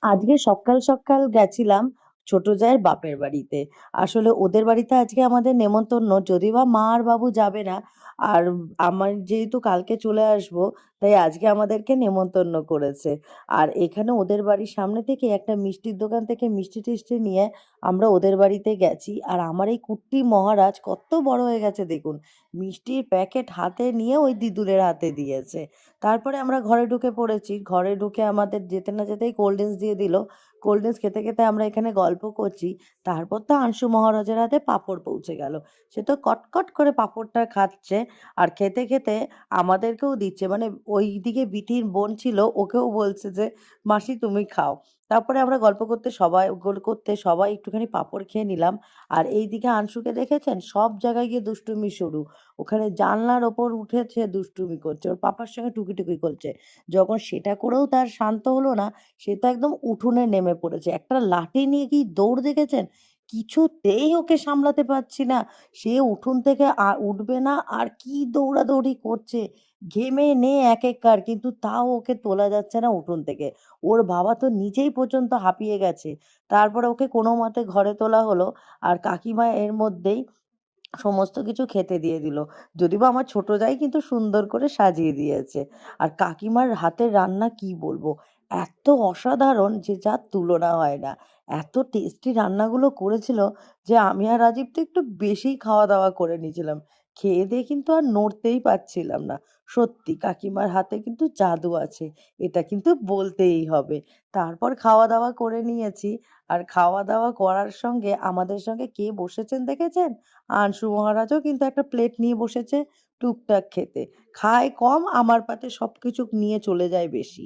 আজকে সকাল সকাল গেছিলাম ছোট জায়ের বাপের বাড়িতে। আসলে ওদের বাড়িতে আজকে আমাদের নেমন্তন্ন, যদিও বা মা আর বাবু যাবে না। আর আমার যেহেতু কালকে চলে আসবো, তাই আজকে আমাদেরকে নেমন্তন্ন করেছে। আর এখানে ওদের বাড়ির সামনে থেকে একটা মিষ্টির দোকান থেকে মিষ্টি টিষ্টি নিয়ে আমরা ওদের বাড়িতে গেছি। আর আমার এই কুট্টি মহারাজ কত বড় হয়ে গেছে দেখুন, মিষ্টির প্যাকেট হাতে নিয়ে ওই দিদুরের হাতে দিয়েছে। তারপরে আমরা ঘরে ঢুকে পড়েছি। ঘরে ঢুকে আমাদের যেতে না যেতেই কোল্ড ড্রিঙ্কস দিয়ে দিল। কোল্ড ড্রিঙ্কস খেতে খেতে আমরা এখানে গল্প করছি। তারপর তো আংশু মহারাজের হাতে পাঁপড় পৌঁছে গেল। সে তো কটকট করে পাঁপড়টা খাচ্ছে, আর খেতে খেতে আমাদেরকেও দিচ্ছে। মানে ওইদিকে বিথির বোন ছিল, ওকেও বলছে যে মাসি তুমি খাও। তারপরে আমরা গল্প করতে সবাই করতে সবাই একটুখানি পাঁপড় খেয়ে নিলাম। আর এইদিকে আংশুকে দেখেছেন, সব জায়গায় গিয়ে দুষ্টুমি শুরু। ওখানে জানলার ওপর উঠেছে, দুষ্টুমি করছে, ওর পাপার সঙ্গে টুকিটুকি করছে। যখন সেটা করেও তার শান্ত হলো না, সে তো একদম উঠোনে নেমে পড়েছে। একটা লাঠি নিয়ে কি দৌড় দেখেছেন! কিছুতেই ওকে সামলাতে পারছি না। সে উঠোন থেকে উঠবে না, আর কি দৌড়াদৌড়ি করছে! ঘেমে নে একেকার, কিন্তু তাও ওকে তোলা যাচ্ছে না উঠোন থেকে। ওর বাবা তো নিজেই পর্যন্ত হাঁপিয়ে গেছে। তারপরে ওকে কোনো মতে ঘরে তোলা হলো। আর কাকিমা এর মধ্যেই সমস্ত কিছু খেতে দিয়ে দিল। যদিও আমার ছোট জামাই কিন্তু সুন্দর করে সাজিয়ে দিয়েছে। আর কাকিমার হাতের রান্না কি বলবো! এত অসাধারণ যে যার তুলনা হয় না। এত টেস্টি রান্নাগুলো করেছিল যে আমি আর রাজীব তো একটু বেশিই খাওয়া-দাওয়া করে নিয়েছিলাম। খেয়ে দিয়ে কিন্তু আর নড়তেই পারছিলাম না। সত্যি কাকিমার হাতে কিন্তু জাদু আছে। এটা কিন্তু বলতেই হবে। তারপর খাওয়া-দাওয়া করে নিয়েছি। আর খাওয়া-দাওয়া করার সঙ্গে আমাদের সঙ্গে কে বসেছেন দেখেছেন? আনসু মহারাজও কিন্তু একটা প্লেট নিয়ে বসেছে টুকটাক খেতে। খায় কম, আমার পাতে সবকিছু নিয়ে চলে যায় বেশি।